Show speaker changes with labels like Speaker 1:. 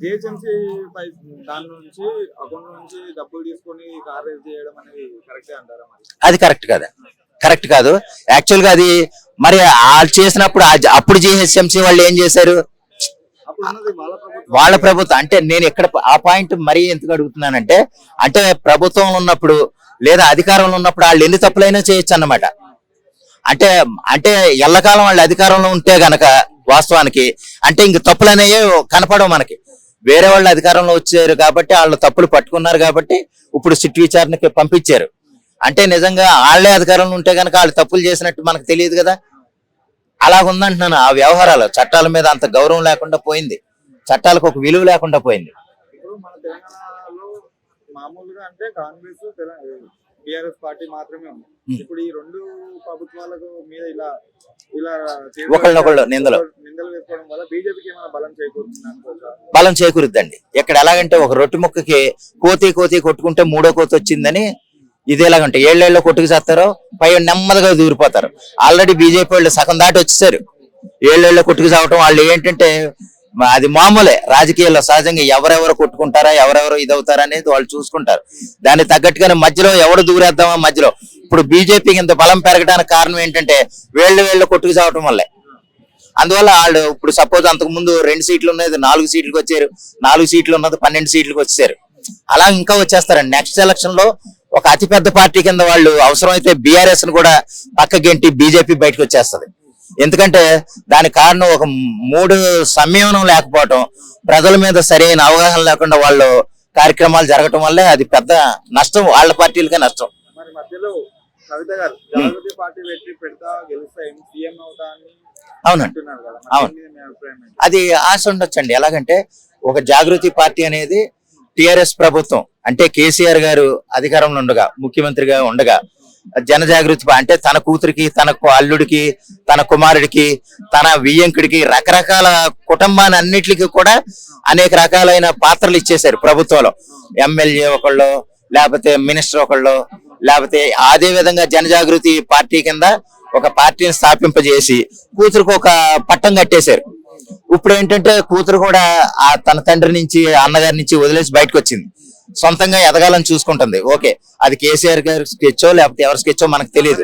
Speaker 1: GHMC పై దాని నుంచి account నుంచి డబ్బులు తీసుకొని కార్ రేస్ చేయడం అనేది కరెక్టే అంటారా మరి?
Speaker 2: అది కరెక్ట్ కదా, కరెక్ట్ కాదు యాక్చువల్ గా. అది మరి వాళ్ళు చేసినప్పుడు అప్పుడు జిహెచ్ఎంసీ వాళ్ళు ఏం చేశారు?
Speaker 1: అప్పుడు ఉన్నది వాళ్ళ ప్రభుత్వం.
Speaker 2: వాళ్ళ ప్రభుత్వం అంటే నేను ఇక్కడ ఆ పాయింట్ మరీ ఎందుకు అడుగుతున్నానంటే, అంటే ప్రభుత్వంలో ఉన్నప్పుడు లేదా అధికారంలో ఉన్నప్పుడు వాళ్ళు ఎన్ని తప్పులైనా చేయొచ్చు అన్నమాట. అంటే అంటే ఎల్లకాలం వాళ్ళు అధికారంలో ఉంటే గనక వాస్తవానికి అంటే ఇంక తప్పులు అనేవి కనపడవు మనకి. వేరే వాళ్ళు అధికారంలో వచ్చారు కాబట్టి వాళ్ళు తప్పులు పట్టుకున్నారు కాబట్టి ఇప్పుడు సిట్ విచారణకి పంపించారు. అంటే నిజంగా వాళ్ళే అధికారంలో ఉంటే గనక వాళ్ళు తప్పులు చేసినట్టు మనకు తెలియదు కదా. అలాగుందంటున్నాను. ఆ వ్యవహారాలు చట్టాల మీద అంత గౌరవం లేకుండా పోయింది, చట్టాలకు ఒక విలువ లేకుండా పోయింది.
Speaker 1: ఇప్పుడు మన తెలంగాణలో మామూలుగా అంటే కాంగ్రెస్ టిఆర్ఎస్ పార్టీ మాత్రమే ఉంది. ఇప్పుడు ఈ రెండు ప్రభుత్వాలకు మీద ఇలా ఇలా
Speaker 2: ఒకళ్ళనొకళ్ళు నిందలు
Speaker 1: వేసుకోవడం వల్ల బీజేపీకి ఏమైనా బలం చేకూరుతుంది అనుకోవచ్చా?
Speaker 2: బలం చేకూరుద్దండి. ఇక్కడ ఎలాగంటే ఒక రొట్టె ముక్కకి కోతి కొట్టుకుంటే మూడో కోతి వచ్చిందని ఇది ఎలాగంటే ఏళ్ళేళ్ళు కొట్టుకు చేస్తారో పై నెమ్మదిగా దూరిపోతారు. ఆల్రెడీ బీజేపీ వాళ్ళు సగం దాటి వచ్చేసారు. ఏళ్ళేళ్ళు కొట్టుకు చావటం వాళ్ళు ఏంటంటే అది మామూలే రాజకీయాల్లో సహజంగా. ఎవరెవరు కొట్టుకుంటారా ఎవరెవరు ఇదవుతారా అనేది వాళ్ళు చూసుకుంటారు. దానికి తగ్గట్టుగానే మధ్యలో ఎవడు దూరేద్దామా మధ్యలో. ఇప్పుడు బీజేపీకి ఇంత బలం పెరగడానికి కారణం ఏంటంటే వేళ్ళు కొట్టుకు చావటం వల్లే. అందువల్ల వాళ్ళు ఇప్పుడు సపోజ్ అంతకు ముందు 2 సీట్లు ఉన్నది 4 సీట్లకు వచ్చారు, 4 సీట్లు ఉన్నది 12 సీట్లకు వచ్చారు. అలా ఇంకా వచ్చేస్తారండి. నెక్స్ట్ ఎలక్షన్ లో ఒక అతిపెద్ద పార్టీ కింద వాళ్ళు అవసరమైతే బీఆర్ఎస్ ను కూడా పక్కగెంటి బీజేపీ బయటకు వచ్చేస్తుంది. ఎందుకంటే దానికి కారణం ఒక 3 సంయమనం లేకపోవటం, ప్రజల మీద సరైన అవగాహన లేకుండా వాళ్ళు కార్యక్రమాలు జరగటం వల్లే అది పెద్ద నష్టం, వాళ్ళ పార్టీలకే నష్టం.
Speaker 1: మరి మధ్యలో కవిత గారు జాగృతి పార్టీ పెడతా గెలుస్తా సీఎం అవుతా అని
Speaker 2: అవునండి, అవును. అది ఆశ ఉండొచ్చండి. ఎలాగంటే ఒక జాగృతి పార్టీ అనేది టిఆర్ఎస్ ప్రభుత్వం అంటే కేసీఆర్ గారు అధికారంలో ఉండగా ముఖ్యమంత్రిగా ఉండగా జనజాగృతి అంటే తన కూతురికి తన అల్లుడికి తన కుమారుడికి తన వియ్యంకుడికి రకరకాల కుటుంబాన్ని అన్నిటికీ కూడా అనేక రకాలైన పాత్రలు ఇచ్చేశారు ప్రభుత్వంలో. ఎమ్మెల్యే ఒకళ్ళు లేకపోతే మినిస్టర్ ఒకళ్ళు లేకపోతే అదే విధంగా జనజాగృతి పార్టీ కింద ఒక పార్టీని స్థాపింపజేసి కూతురుకు ఒక పట్టం కట్టేశారు. ఇప్పుడు ఏంటంటే కూతురు కూడా తన తండ్రి నుంచి అన్నగారి నుంచి వదిలేసి బయటకు వచ్చింది, సొంతంగా ఎదగాలని చూసుకుంటుంది. ఓకే, అది కేసీఆర్ గారి స్కెచ్చో లేకపోతే ఎవరి స్కెచ్చో మనకు తెలియదు.